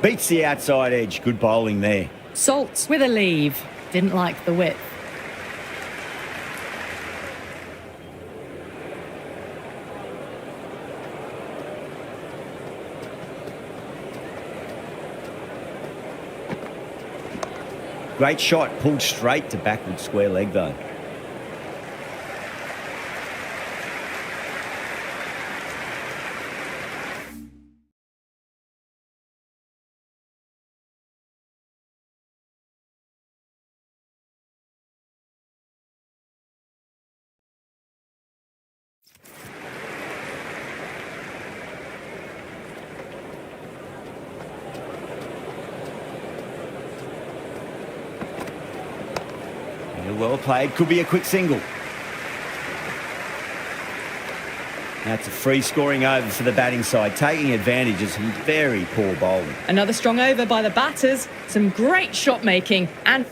Beats the outside edge. Good bowling there. Salts with a leave. Didn't like the width. Great shot. Pulled straight to backward square leg though. Well played. Could be a quick single. That's a free scoring over for the batting side, taking advantage of some very poor bowling. Another strong over by the batters. Some great shot making and...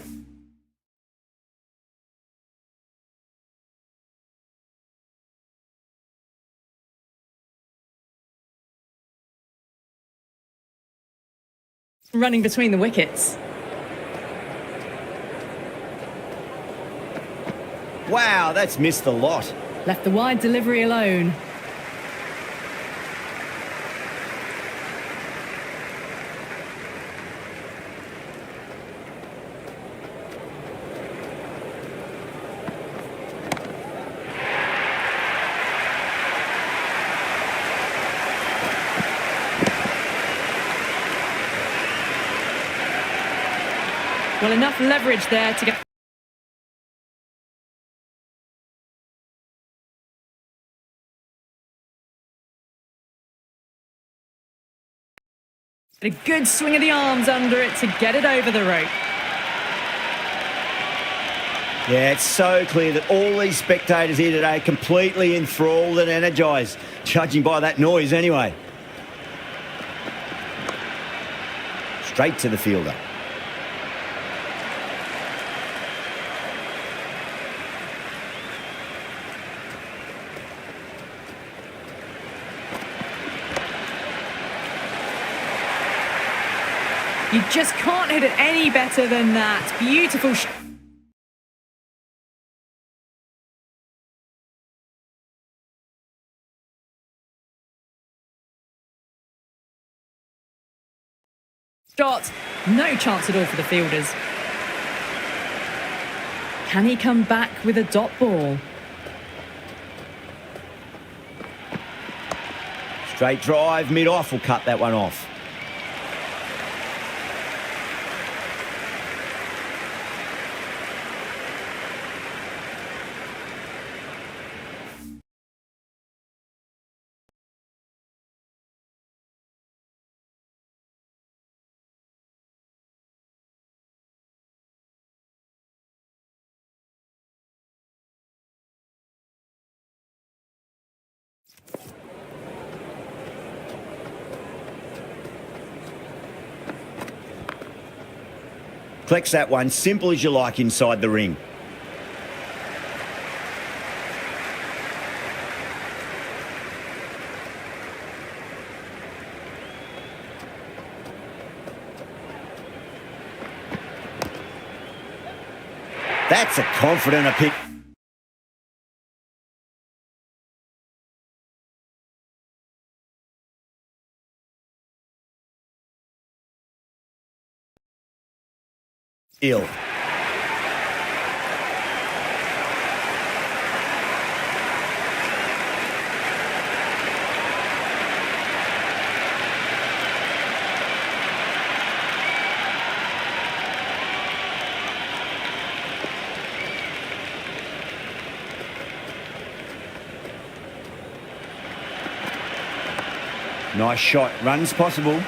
running between the wickets. Wow, that's missed the lot. Left the wide delivery alone. Well, enough leverage there to get... A good swing of the arms under it to get it over the rope. Yeah, it's so clear that all these spectators here today are completely enthralled and energised, judging by that noise anyway. Straight to the fielder. You just can't hit it any better than that. Beautiful shot. No chance at all for the fielders. Can he come back with a dot ball? Straight drive, mid-off will cut that one off. Collects that one, simple as you like inside the ring. That's a confident pick. Ill. Nice shot. Runs possible.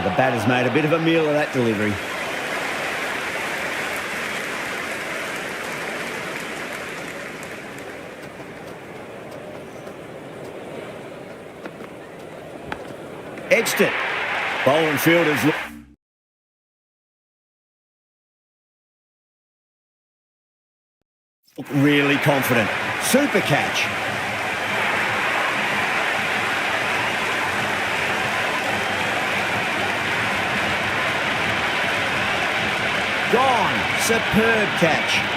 The batter's made a bit of a meal of that delivery. Edged it. Bowler and fielders look really confident. Super catch. Gone. Superb catch.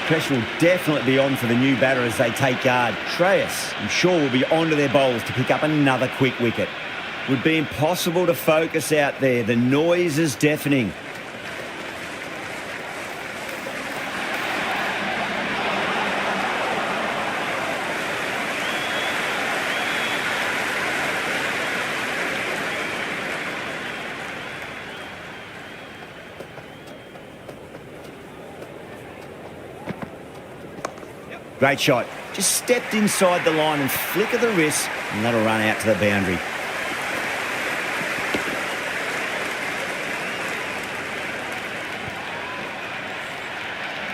Pressure will definitely be on for the new batter as they take guard. Treyas, I'm sure, will be onto their bowls to pick up another quick wicket. Would be impossible to focus out there. The noise is deafening. Great shot. Just stepped inside the line and flick of the wrist, and that'll run out to the boundary.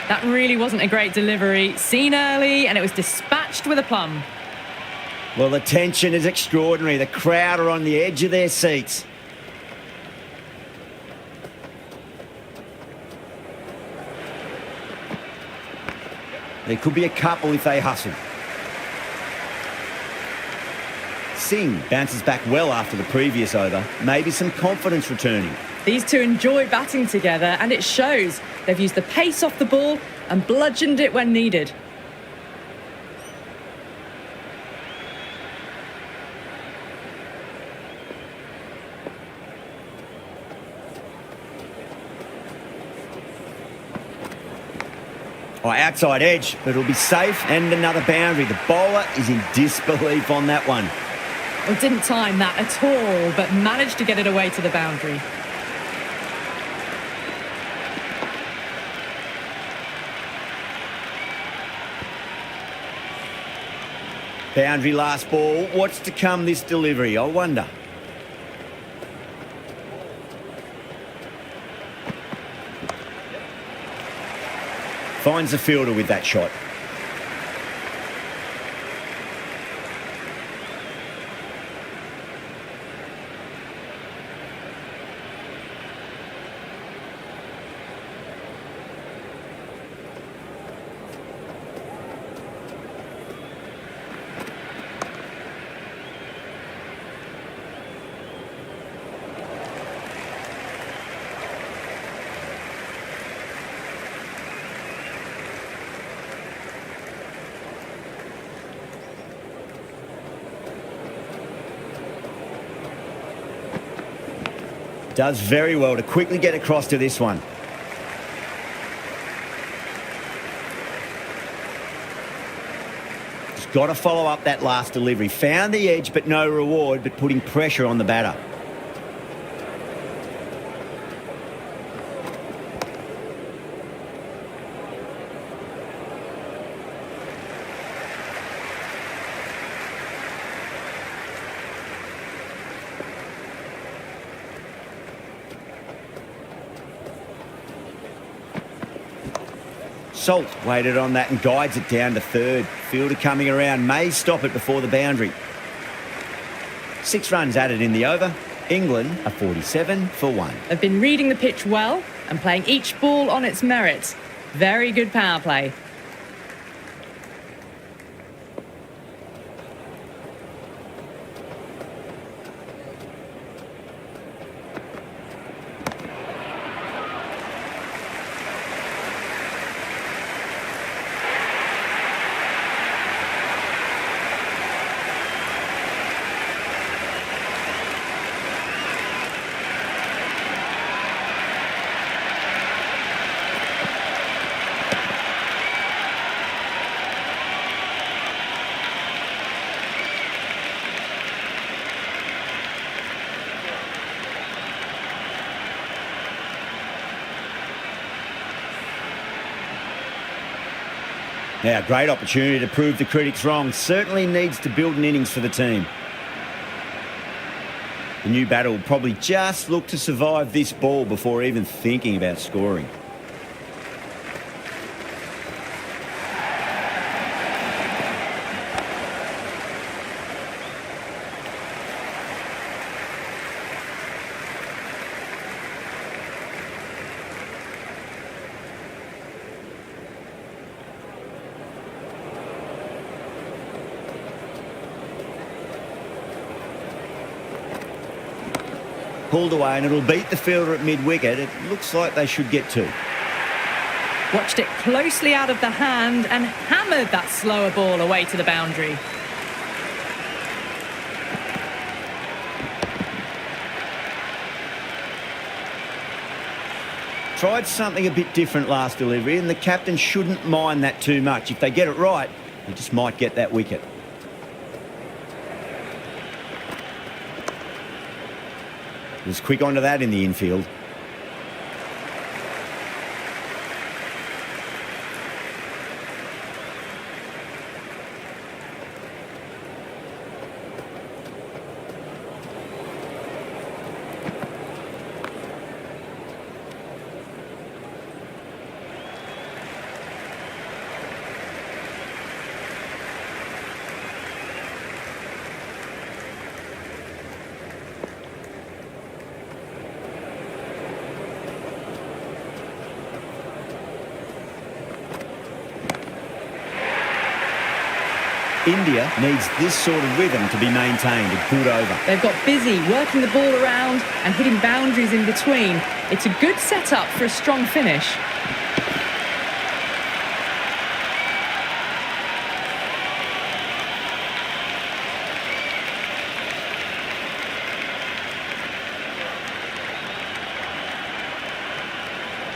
That really wasn't a great delivery. Seen early, and it was dispatched with aplomb. Well, the tension is extraordinary. The crowd are on the edge of their seats. There could be a couple if they hustle. Singh bounces back well after the previous over. Maybe some confidence returning. These two enjoy batting together, and it shows. They've used the pace off the ball and bludgeoned it when needed. Oh, outside edge, but it'll be safe and another boundary. The bowler is in disbelief on that one. Well, didn't time that at all, but managed to get it away to the boundary. Boundary last ball. What's to come this delivery, I wonder. Finds the fielder with that shot. Does very well to quickly get across to this one. Just got to follow up that last delivery. Found the edge, but no reward, but putting pressure on the batter. Salt waited on that and guides it down to third. Fielder coming around, may stop it before the boundary. 6 runs added in the over. England are 47 for 1. They've been reading the pitch well and playing each ball on its merits. Very good power play. Now, great opportunity to prove the critics wrong. Certainly needs to build an innings for the team. The new batter will probably just look to survive this ball before even thinking about scoring. Pulled away and it'll beat the fielder at mid-wicket. It looks like they should get two. Watched it closely out of the hand and hammered that slower ball away to the boundary. Tried something a bit different last delivery, and the captain shouldn't mind that too much. If they get it right, they just might get that wicket. Was quick onto that in the infield. India needs this sort of rhythm to be maintained. A good over. They've got busy working the ball around and hitting boundaries in between. It's a good setup for a strong finish.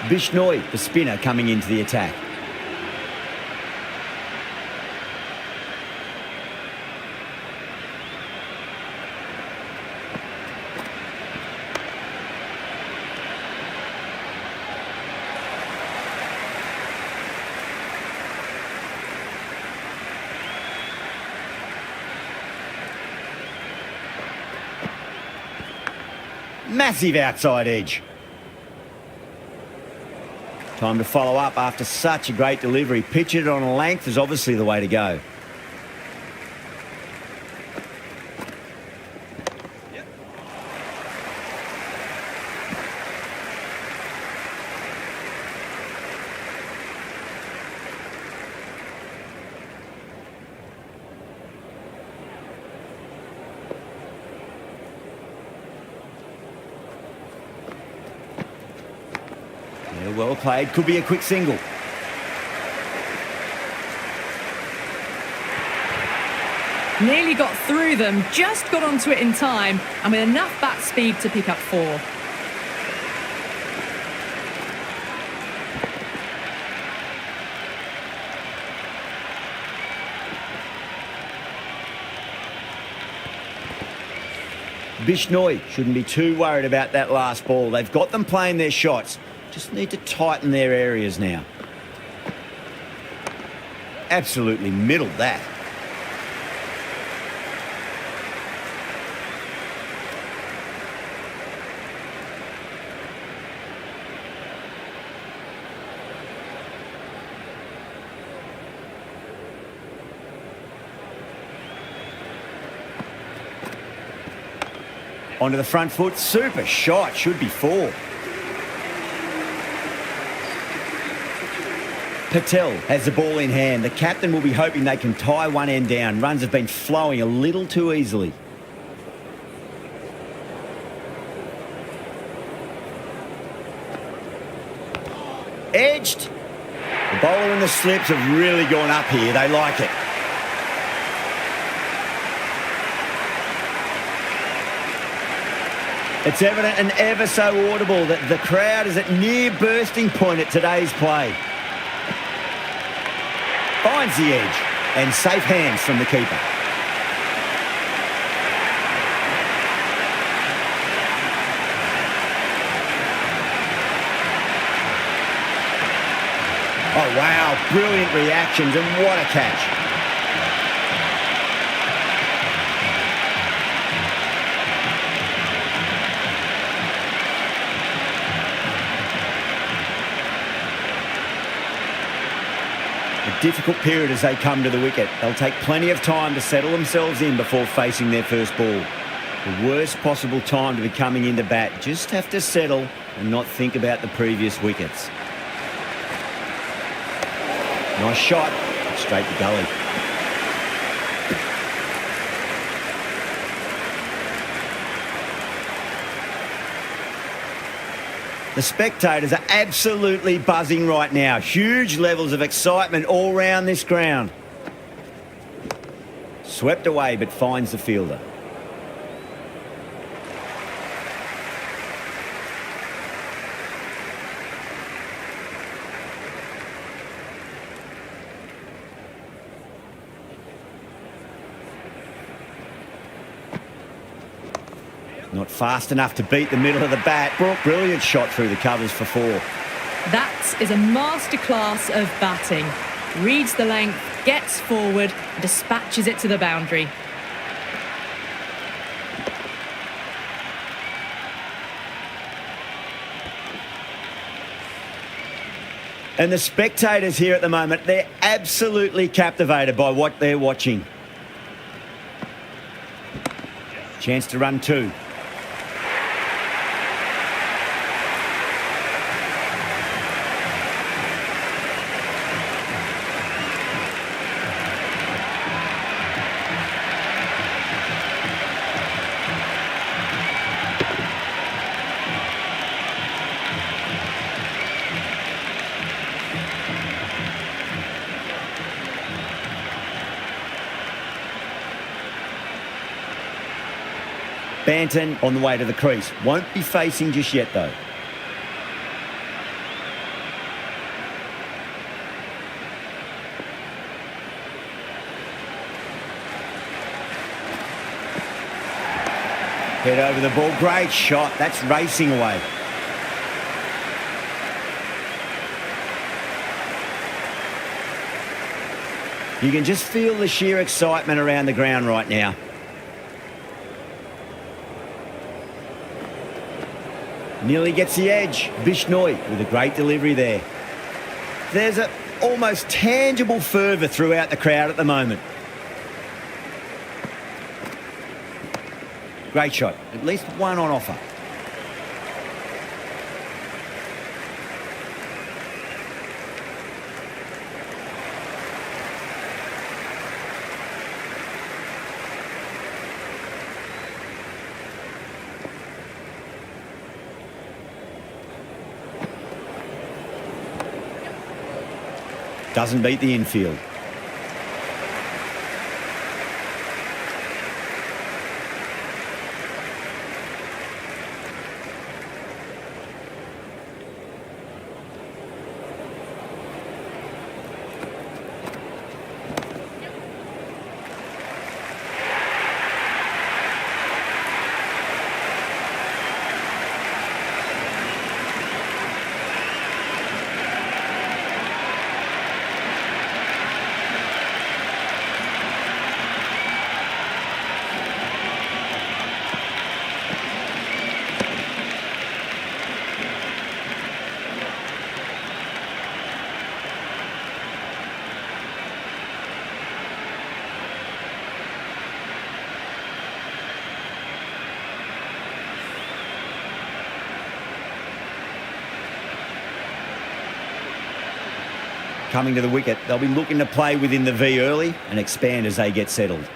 Bishnoi, the spinner, coming into the attack. Massive outside edge. Time to follow up after such a great delivery. Pitch it on a length is obviously the way to go. Yeah, well played. Could be a quick single. Nearly got through them, just got onto it in time, and with enough bat speed to pick up 4. Bishnoi shouldn't be too worried about that last ball. They've got them playing their shots. Just need to tighten their areas now. Absolutely middled that. Onto the front foot. Super shot. Should be 4. Patel has the ball in hand. The captain will be hoping they can tie one end down. Runs have been flowing a little too easily. Edged. The bowler and the slips have really gone up here. They like it. It's evident and ever so audible that the crowd is at near bursting point at today's play. Finds the edge and safe hands from the keeper. Oh wow, brilliant reactions and what a catch. difficult period as they come to the wicket. They'll take plenty of time to settle themselves in before facing their first ball. The worst possible time to be coming into bat. Just have to settle and not think about the previous wickets. Nice shot. Straight to gully. The spectators are absolutely buzzing right now. Huge levels of excitement all round this ground. Swept away but finds the fielder. Not fast enough to beat the middle of the bat. Brilliant shot through the covers for 4. That is a masterclass of batting. Reads the length, gets forward, and dispatches it to the boundary. And the spectators here at the moment, they're absolutely captivated by what they're watching. Chance to run 2. Banton on the way to the crease. Won't be facing just yet, though. Head over the ball. Great shot. That's racing away. You can just feel the sheer excitement around the ground right now. Nearly gets the edge. Bishnoi with a great delivery there. There's an almost tangible fervour throughout the crowd at the moment. Great shot. At least one on offer. Doesn't beat the infield. Coming to the wicket, they'll be looking to play within the V early and expand as they get settled.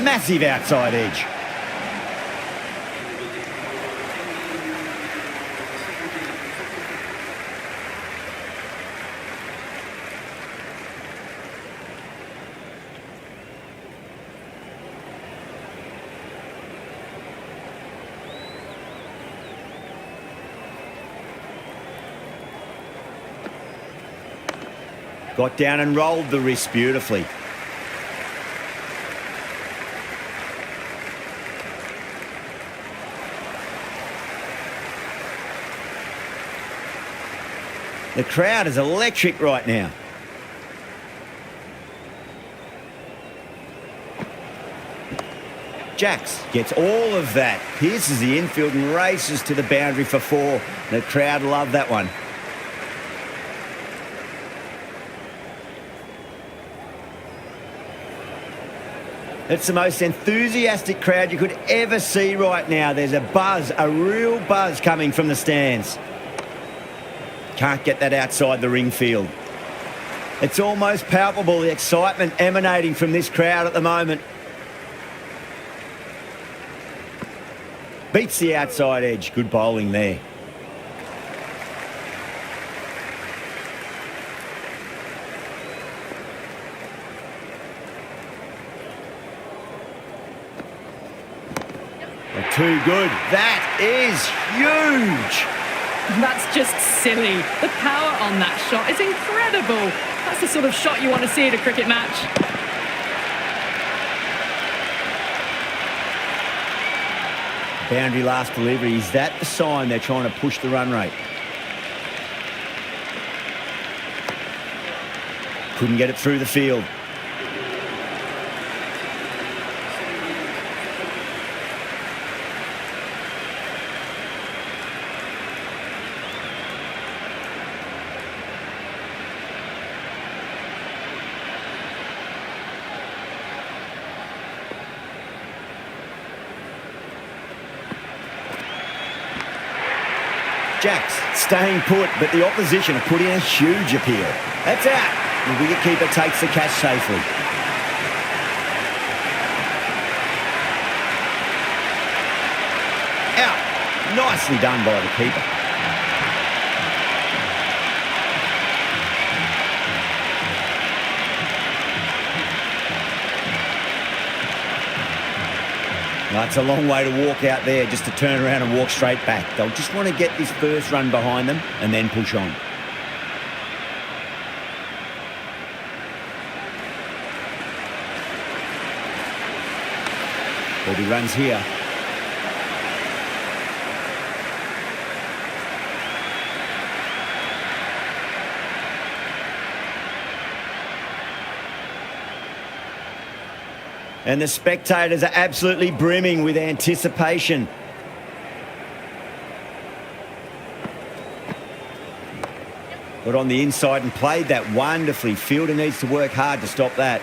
Massive outside edge. Got down and rolled the wrist beautifully. The crowd is electric right now. Jacks gets all of that, pierces the infield and races to the boundary for 4. The crowd love that one. It's the most enthusiastic crowd you could ever see right now. There's a buzz, a real buzz coming from the stands. Can't get that outside the ring field. It's almost palpable, the excitement emanating from this crowd at the moment. Beats the outside edge. Good bowling there. Too good. That is huge. That's just silly. The power on that shot is incredible. That's the sort of shot you want to see at a cricket match. Boundary last delivery. Is that the sign they're trying to push the run rate? Couldn't get it through the field. Jacks staying put, but the opposition have put in a huge appeal. That's out. The wicketkeeper takes the catch safely. Out. Nicely done by the keeper. That's a long way to walk out there, just to turn around and walk straight back. They'll just want to get this first run behind them and then push on. Bobby runs here. And the spectators are absolutely brimming with anticipation. Got on the inside and played that wonderfully. Fielder needs to work hard to stop that.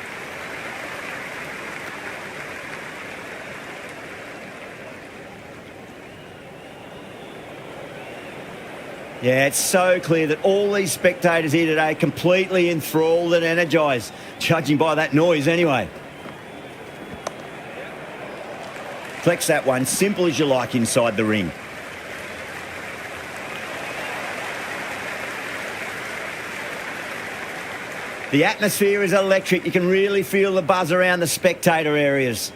Yeah, it's so clear that all these spectators here today are completely enthralled and energised, judging by that noise anyway. Flex that one, simple as you like inside the ring. The atmosphere is electric. You can really feel the buzz around the spectator areas.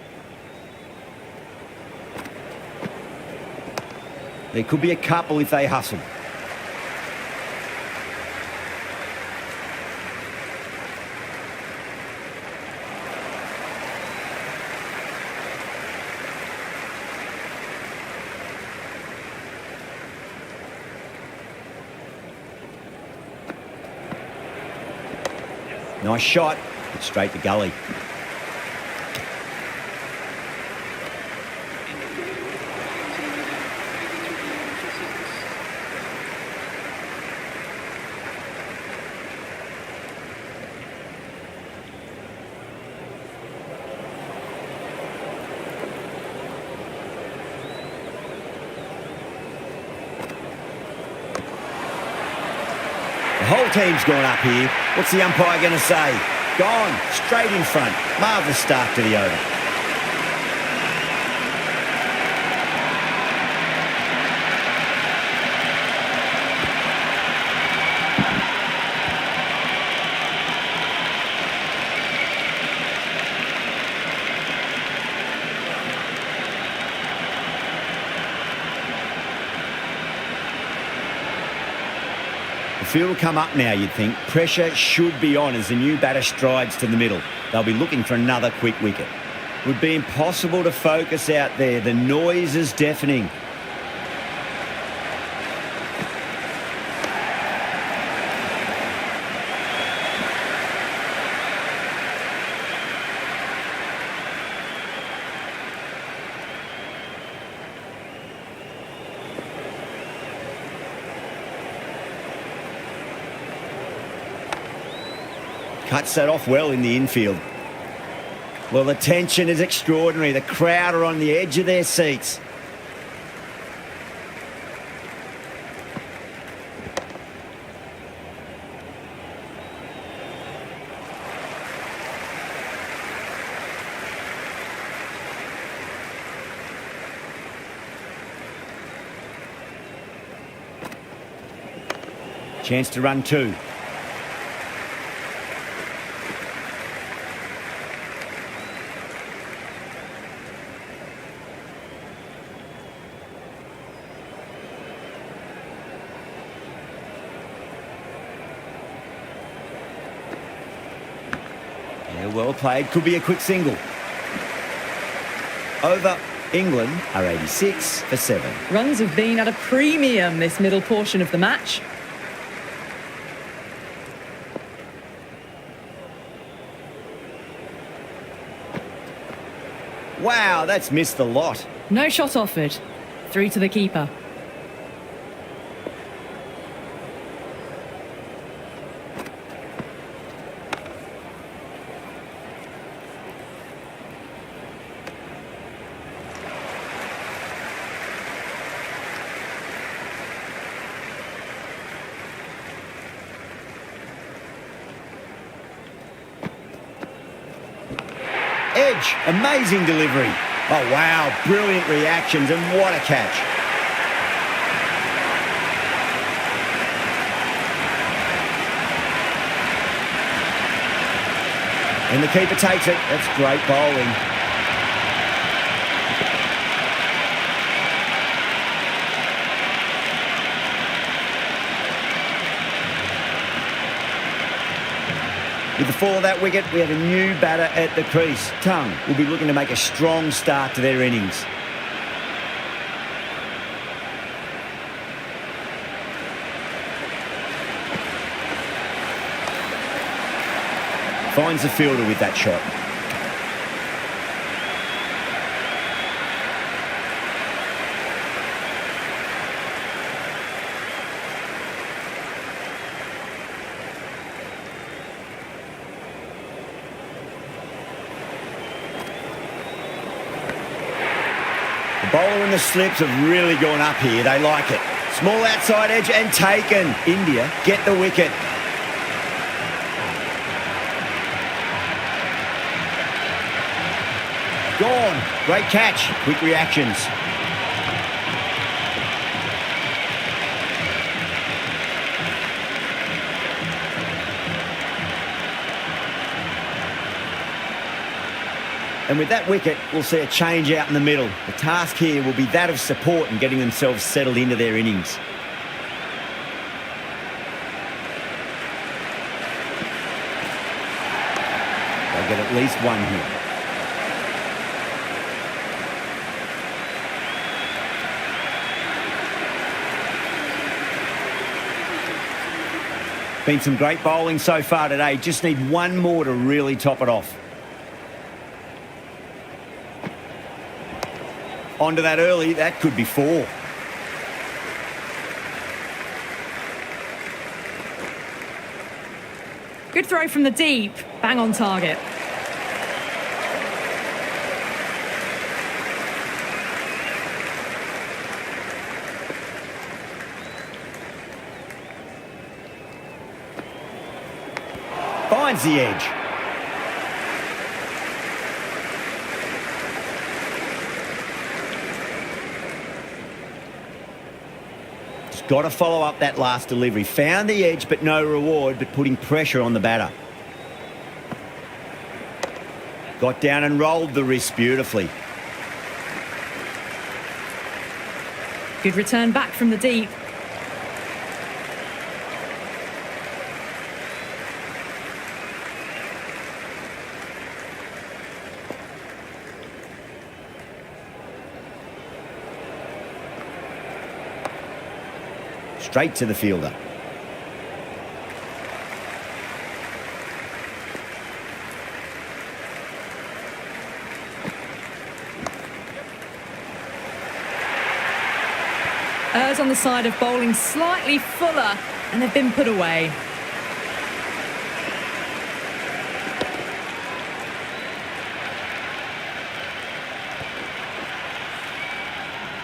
There could be a couple if they hustle. Nice shot, straight to gully. The whole team's gone up here. What's the umpire going to say? Gone, straight in front. Marvellous start to the over. The field will come up now, you'd think. Pressure should be on as the new batter strides to the middle. They'll be looking for another quick wicket. It would be impossible to focus out there. The noise is deafening. Cuts that off well in the infield. Well, the tension is extraordinary. The crowd are on the edge of their seats. Chance to run two. Yeah, well played. Could be a quick single. Over. England are 86 for 7. Runs have been at a premium this middle portion of the match. Wow, that's missed the lot. No shot offered. Through to the keeper. Edge, amazing delivery. Oh, wow, brilliant reactions and what a catch. And the keeper takes it. That's great bowling. With the fall of that wicket, we have a new batter at the crease. Tongue will be looking to make a strong start to their innings. Finds the fielder with that shot. The bowler and the slips have really gone up here. They like it. Small outside edge and taken. India get the wicket. Gone. Great catch. Quick reactions. And with that wicket, we'll see a change out in the middle. The task here will be that of support and getting themselves settled into their innings. They'll get at least one here. Been some great bowling so far today. Just need one more to really top it off. Onto that early, that could be 4. Good throw from the deep. Bang on target. Finds the edge. Just got to follow up that last delivery. Found the edge, but no reward, but putting pressure on the batter. Got down and rolled the wrist beautifully. Good return back from the deep. Straight to the fielder. Errs on the side of bowling slightly fuller, and they've been put away.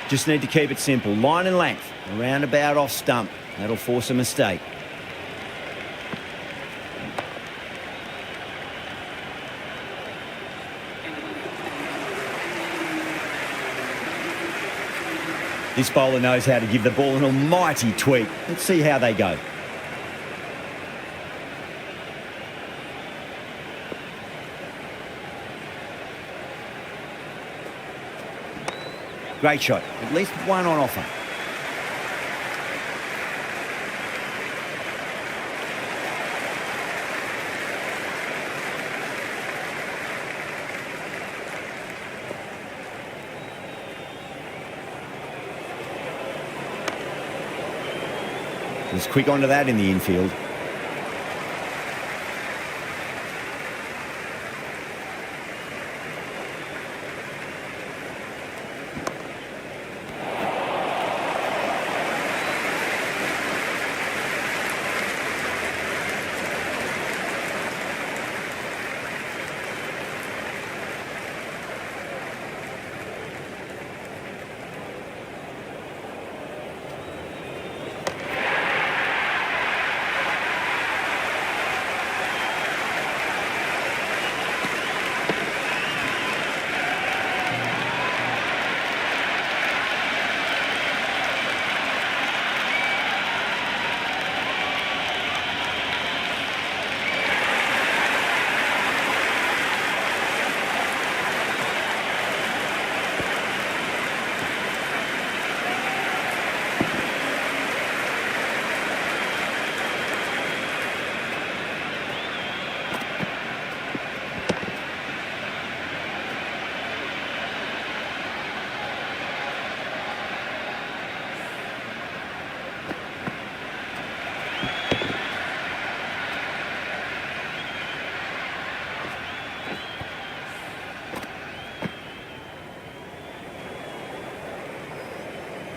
Just need to keep it simple. Line and length, around about off stump. That'll force a mistake. This bowler knows how to give the ball an almighty tweak. Let's see how they go. Great shot. At least one on offer. Was quick onto that in the infield.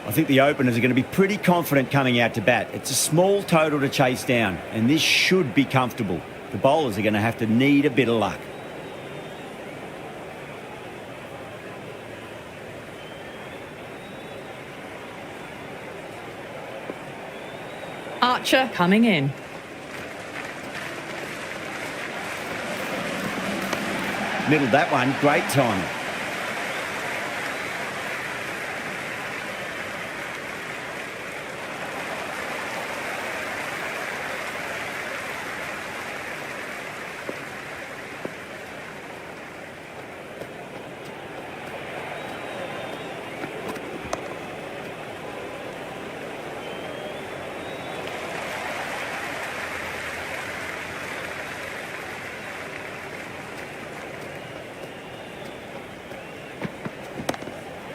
I think the openers are going to be pretty confident coming out to bat. It's a small total to chase down, and this should be comfortable. The bowlers are going to have to need a bit of luck. Archer coming in. Middled that one, great timing.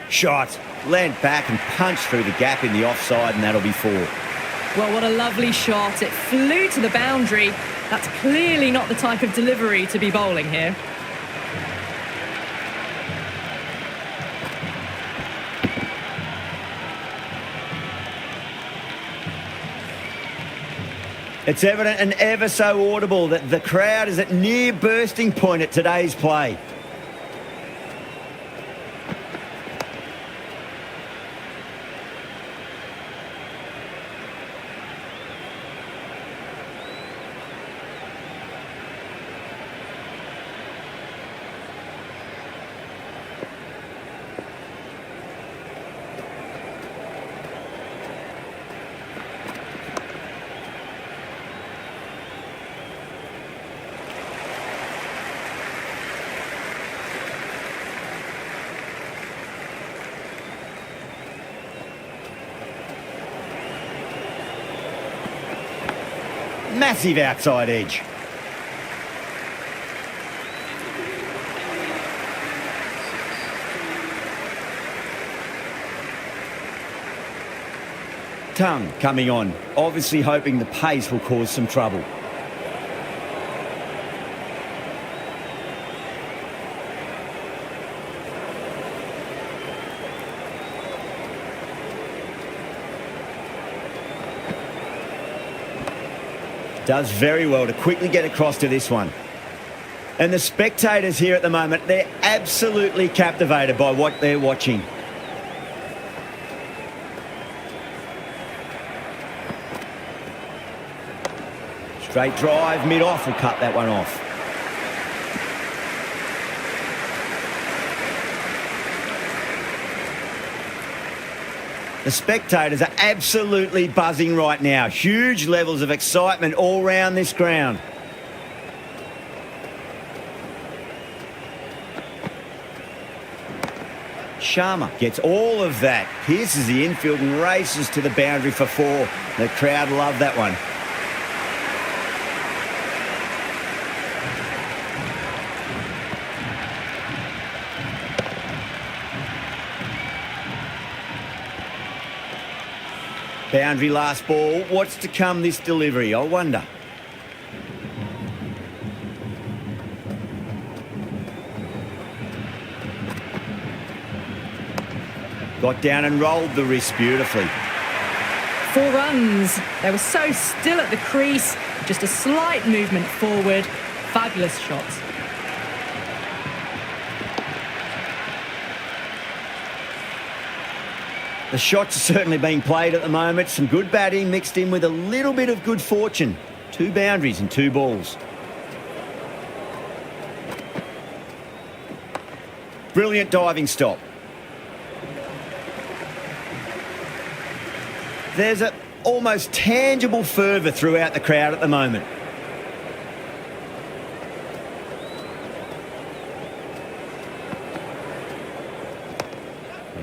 Shot, land back and punch through the gap in the offside, and that'll be 4. Well, what a lovely shot. It flew to the boundary. That's clearly not the type of delivery to be bowling here. It's evident and ever so audible that the crowd is at near bursting point at today's play. Massive outside edge. Tongue coming on, obviously hoping the pace will cause some trouble. Does very well to quickly get across to this one. And the spectators here at the moment, they're absolutely captivated by what they're watching. Straight drive, mid-off will cut that one off. The spectators are absolutely buzzing right now. Huge levels of excitement all round this ground. Sharma gets all of that, pierces the infield and races to the boundary for 4. The crowd love that one. Boundary last ball. What's to come this delivery, I wonder? Got down and rolled the wrist beautifully. 4 runs. They were so still at the crease. Just a slight movement forward. Fabulous shots. The shots are certainly being played at the moment. Some good batting mixed in with a little bit of good fortune. 2 boundaries and 2 balls. Brilliant diving stop. There's an almost tangible fervour throughout the crowd at the moment.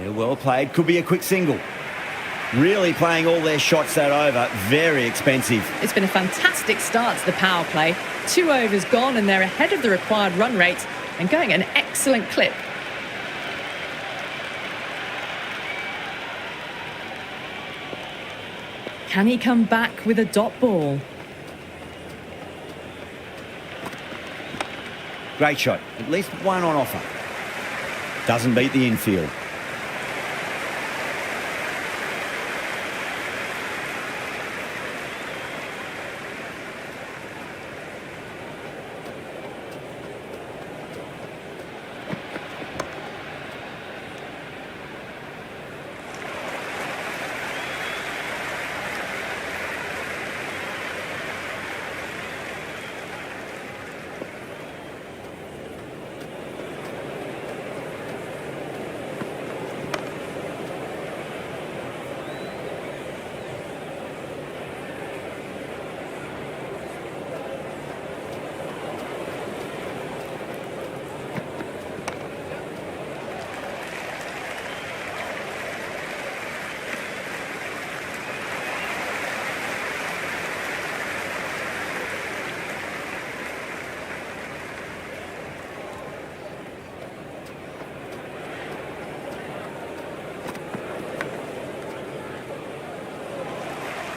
Yeah, well played. Could be a quick single. Really playing all their shots that over. Very expensive. It's been a fantastic start to the power play. 2 overs gone and they're ahead of the required run rate and going at an excellent clip. Can he come back with a dot ball? Great shot. At least one on offer. Doesn't beat the infield.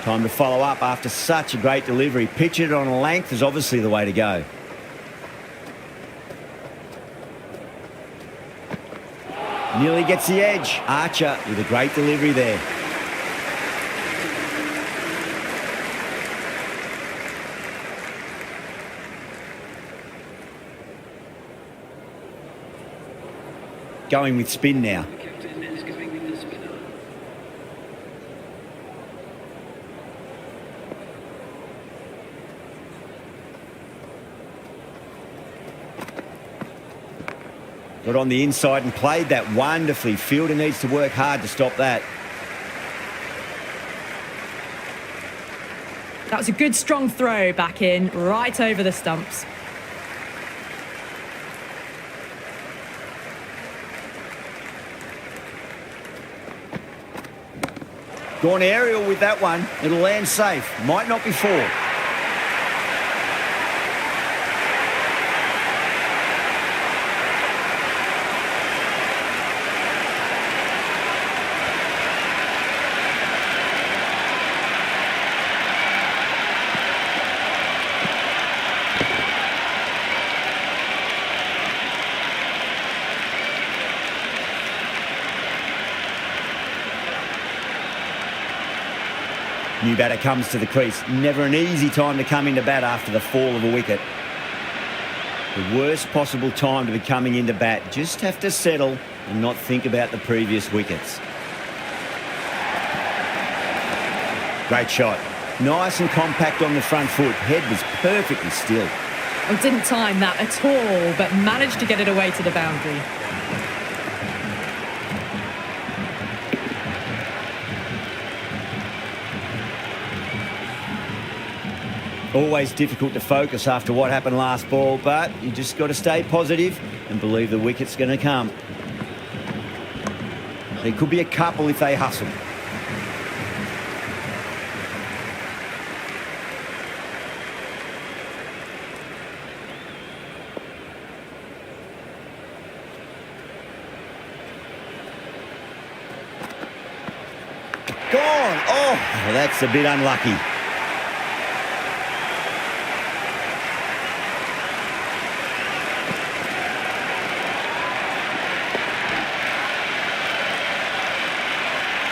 Time to follow up after such a great delivery. Pitch it on a length is obviously the way to go. Nearly gets the edge. Archer with a great delivery there. Going with spin now. Got on the inside and played that wonderfully. Fielder needs to work hard to stop that. That was a good strong throw back in, right over the stumps. Gone aerial with that one. It'll land safe. Might not be 4. New batter comes to the crease. Never an easy time to come into bat after the fall of a wicket. The worst possible time to be coming into bat. Just have to settle and not think about the previous wickets. Great shot. Nice and compact on the front foot. Head was perfectly still. Oh, didn't time that at all, but managed to get it away to the boundary. Always difficult to focus after what happened last ball, but you just got to stay positive and believe the wicket's going to come. There could be a couple if they hustle. Gone! Oh, well, that's a bit unlucky.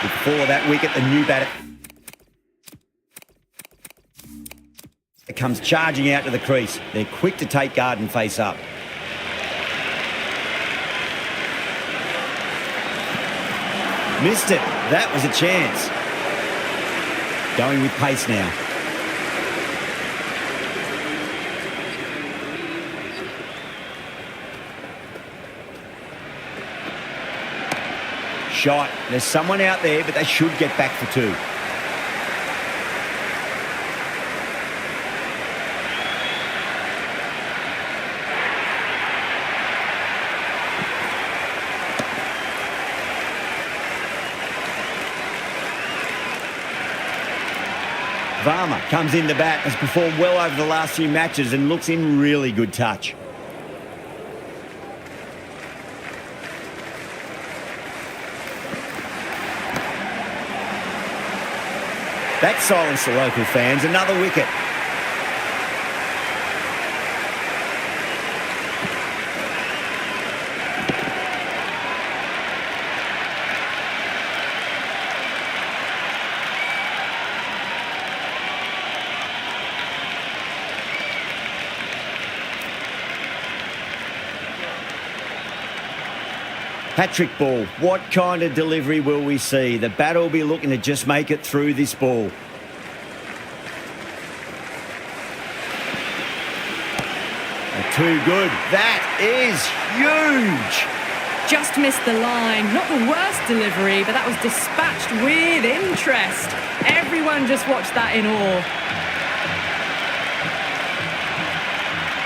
Before that wicket, the new batter comes charging out to the crease. They're quick to take guard and face up. Missed it. That was a chance. Going with pace now. Shot. There's someone out there, but they should get back for two. Varma comes in to bat, has performed well over the last few matches and looks in really good touch. That silenced the local fans. Another wicket. Patrick ball. What kind of delivery will we see? The batter will be looking to just make it through this ball. Too good. That is huge. Just missed the line. Not the worst delivery, but that was dispatched with interest. Everyone just watched that in awe.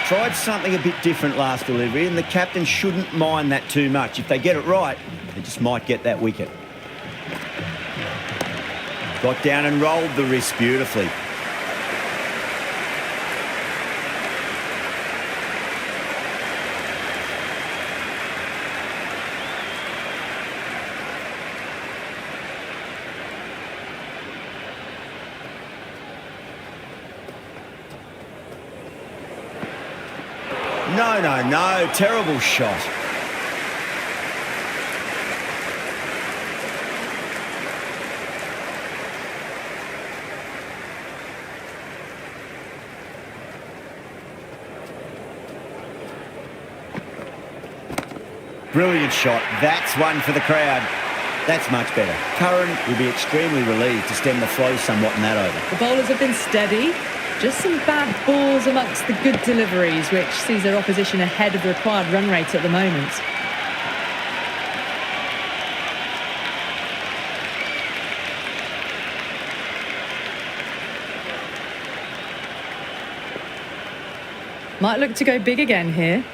Tried something a bit different last delivery, and the captain shouldn't mind that too much. If they get it right, they just might get that wicket. Got down and rolled the wrist beautifully. No. Terrible shot. Brilliant shot. That's one for the crowd. That's much better. Curran will be extremely relieved to stem the flow somewhat in that over. The bowlers have been steady. Just some bad balls amongst the good deliveries, which sees their opposition ahead of the required run rate at the moment. Might look to go big again here.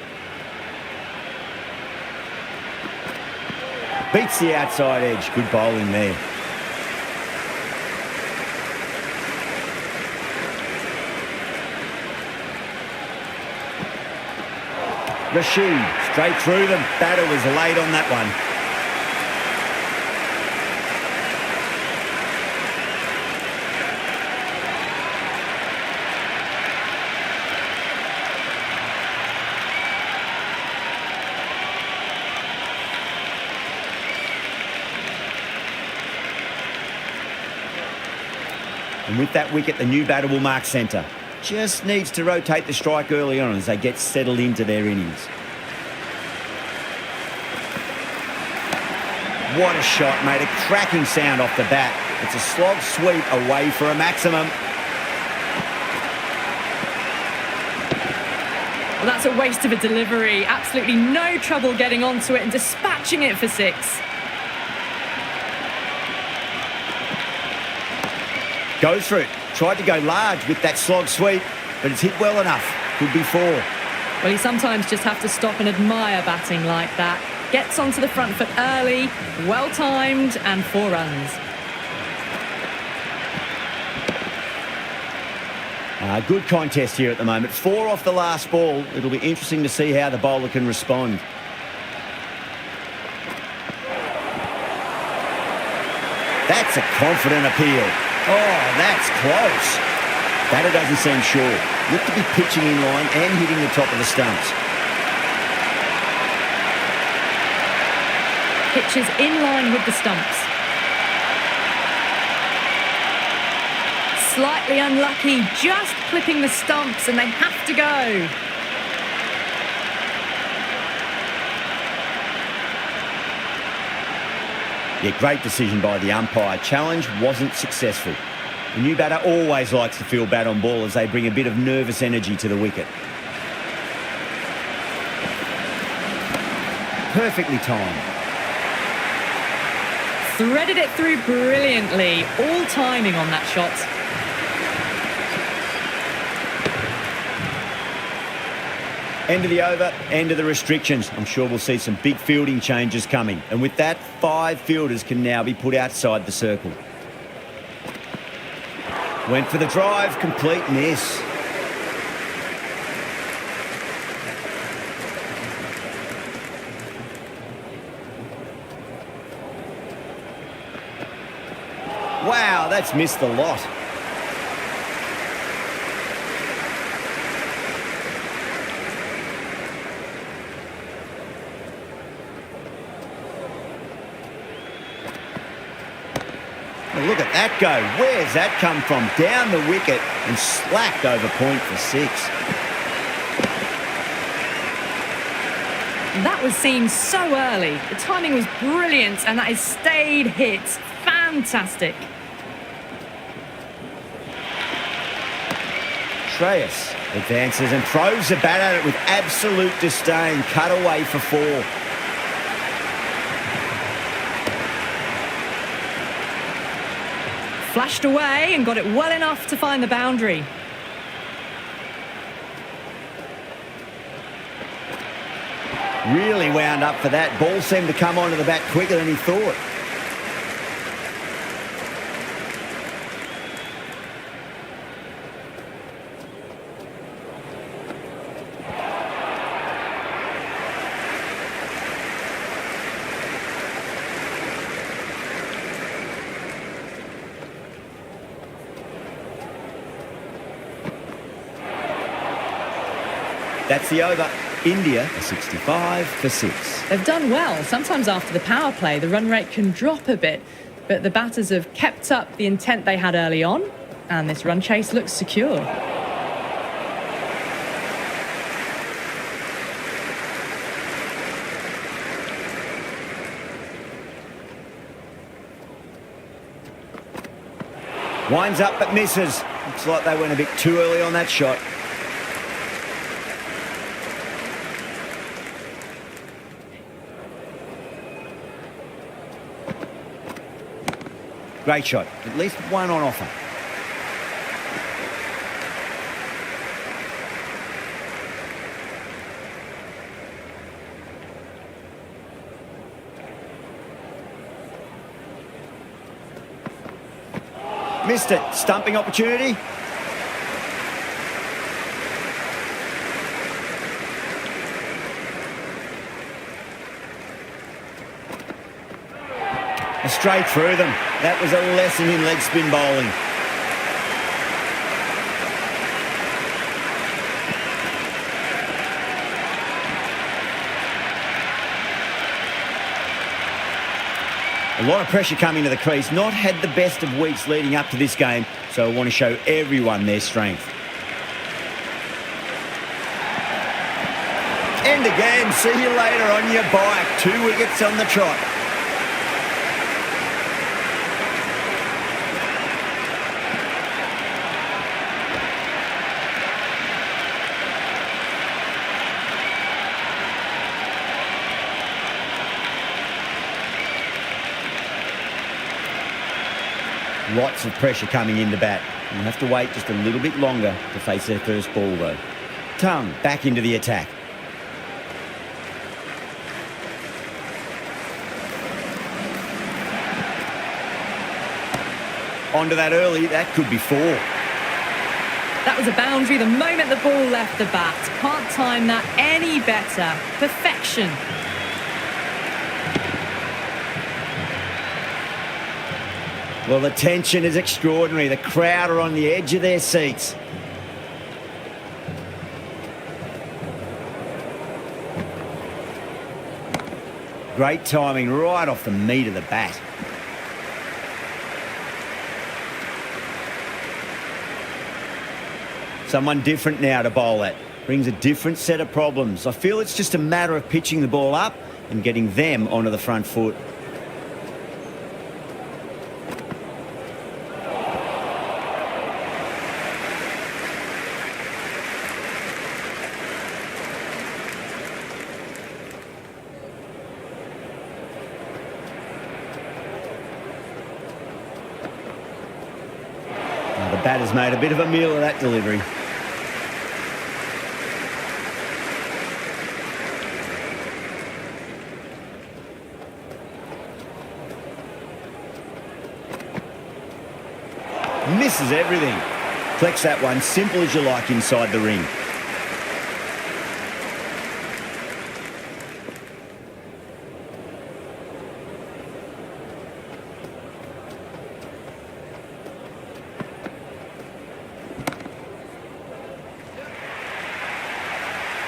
Beats the outside edge. Good bowling there. Rashid, straight through them. Batter was late on that one. And with that wicket, the new batter will mark centre. Just needs to rotate the strike early on as they get settled into their innings. What a shot, made a cracking sound off the bat. It's a slog sweep away for a maximum. Well, that's a waste of a delivery. Absolutely no trouble getting onto it and dispatching it for 6. Goes for it. Tried to go large with that slog sweep, but it's hit well enough. Could be 4. Well, you sometimes just have to stop and admire batting like that. Gets onto the front foot early, well-timed, and 4 runs. Good contest here at the moment. 4 off the last ball. It'll be interesting to see how the bowler can respond. That's a confident appeal. Oh, that's close. Batter doesn't seem sure. Looked to be pitching in line and hitting the top of the stumps. Pitches in line with the stumps. Slightly unlucky, just clipping the stumps, and they have to go. Yeah, great decision by the umpire. Challenge wasn't successful. The new batter always likes to feel bat on ball as they bring a bit of nervous energy to the wicket. Perfectly timed. Threaded it through brilliantly. All timing on that shot. End of the over, end of the restrictions. I'm sure we'll see some big fielding changes coming. And with that, 5 fielders can now be put outside the circle. Went for the drive, complete miss. Wow, that's missed the lot. Well, look at that go. Where's that come from? Down the wicket and slacked over point for 6. That was seen so early. The timing was brilliant, and that is stayed hit. Fantastic. Shreyas advances and throws the bat at it with absolute disdain. Cut away for 4. Flashed away and got it well enough to find the boundary. Really wound up for that. Ball seemed to come onto the bat quicker than he thought. That's the over. India are 65 for 6. They've done well. Sometimes after the power play, the run rate can drop a bit, but the batters have kept up the intent they had early on, and this run chase looks secure. Winds up but misses. Looks like they went a bit too early on that shot. Great shot. At least one on offer. Missed it. Stumping opportunity. Straight through them. That was a lesson in leg spin bowling. A lot of pressure coming to the crease. Not had the best of weeks leading up to this game, so I want to show everyone their strength. And again, see you later on your bike. 2 wickets on the trot. Lots of pressure coming into bat. You'll have to wait just a little bit longer to face their first ball, though. Tongue back into the attack. Onto that early. That could be 4. That was a boundary the moment the ball left the bat. Can't time that any better. Perfection. Well, the tension is extraordinary. The crowd are on the edge of their seats. Great timing right off the meat of the bat. Someone different now to bowl at. Brings a different set of problems. I feel it's just a matter of pitching the ball up and getting them onto the front foot. Now the batter's made a bit of a meal of that delivery. Misses everything. Collects that one, simple as you like inside the ring.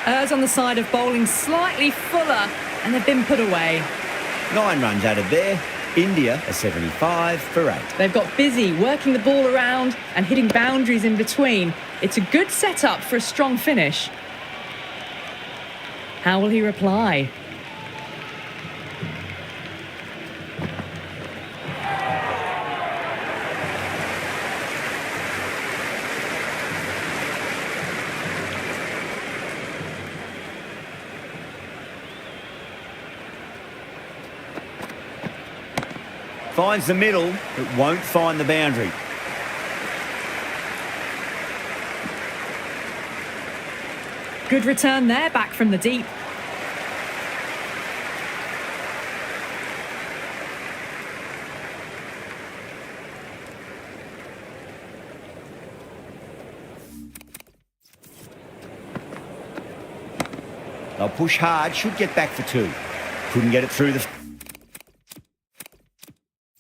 Errs on the side of bowling slightly fuller, and they've been put away. 9 runs added there. India a 75 for 8. They've got busy working the ball around and hitting boundaries in between. It's a good setup for a strong finish. How will he reply? Finds the middle, but won't find the boundary. Good return there, back from the deep. They'll push hard, should get back for 2. Couldn't get it through the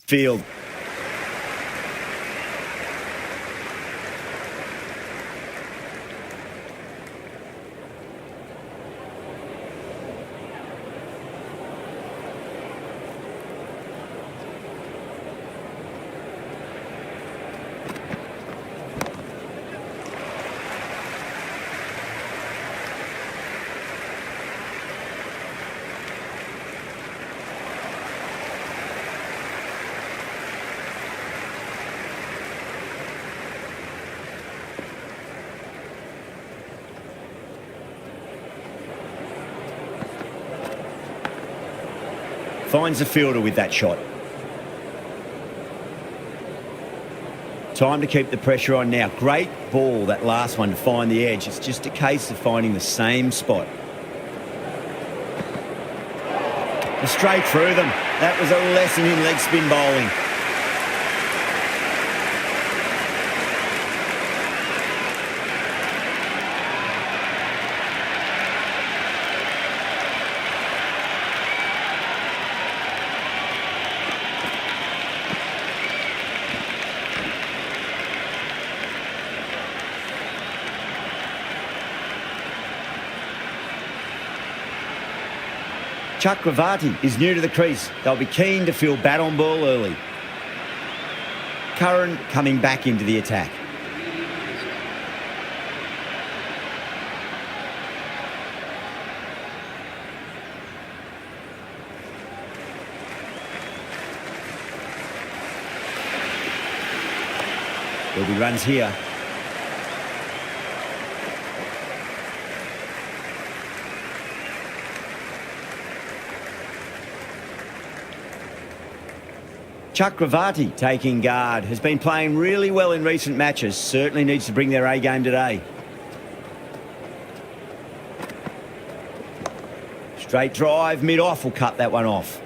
field. Finds the fielder with that shot. Time to keep the pressure on now. Great ball, that last one, to find the edge. It's just a case of finding the same spot. Straight through them. That was a lesson in leg spin bowling. Chakravarti is new to the crease. They'll be keen to field bat on ball early. Curran coming back into the attack. There'll be runs here. Chakravarti taking guard. Has been playing really well in recent matches. Certainly needs to bring their A game today. Straight drive, mid-off will cut that one off.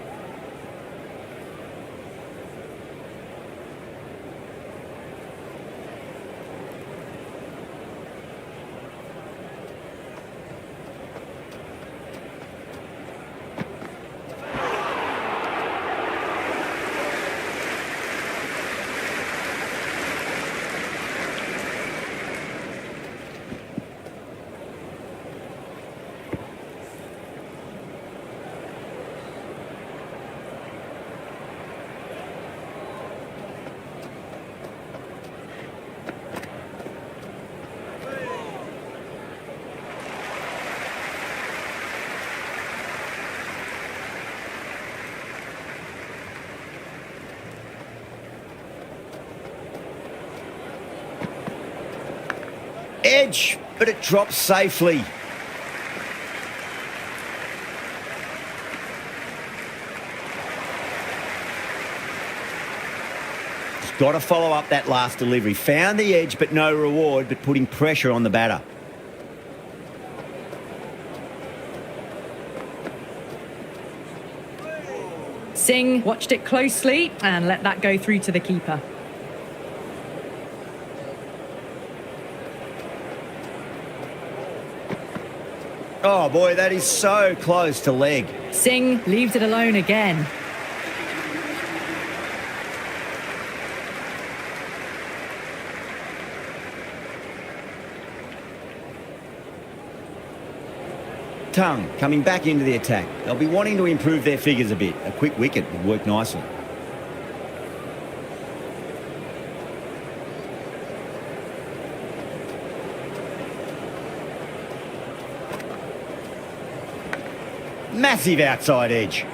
Edge, but it drops safely. He's got to follow up that last delivery. Found the edge, but no reward, but putting pressure on the batter. Singh watched it closely and let that go through to the keeper. Oh boy, that is so close to leg. Singh leaves it alone again. Tongue coming back into the attack. They'll be wanting to improve their figures a bit. A quick wicket would work nicely. Massive outside edge.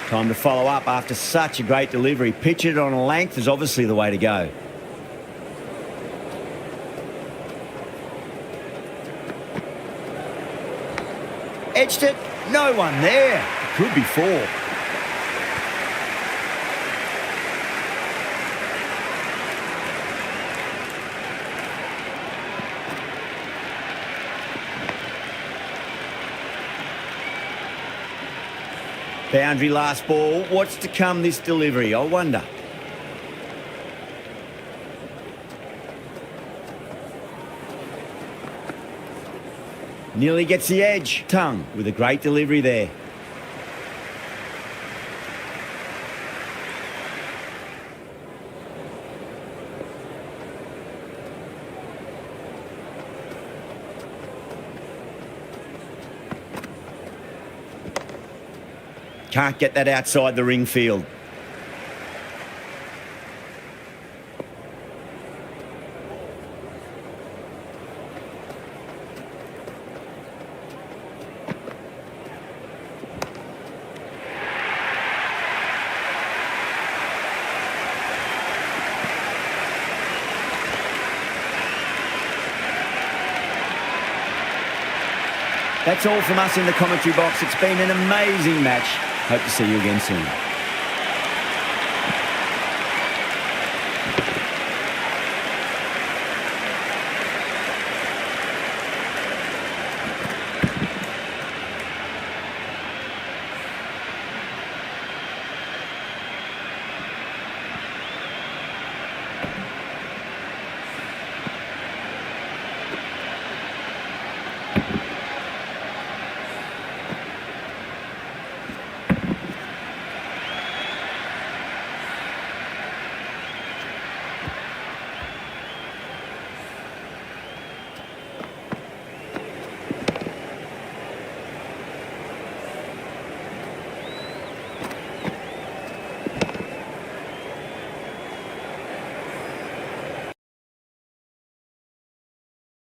Time to follow up after such a great delivery. Pitch it on a length is obviously the way to go. Edged it. No one there. Could be four. Boundary last ball. What's to come this delivery? I wonder. Nearly gets the edge. Tongue with a great delivery there. Can't get that outside the ring field. That's all from us in the commentary box. It's been an amazing match. Hope to see you again soon.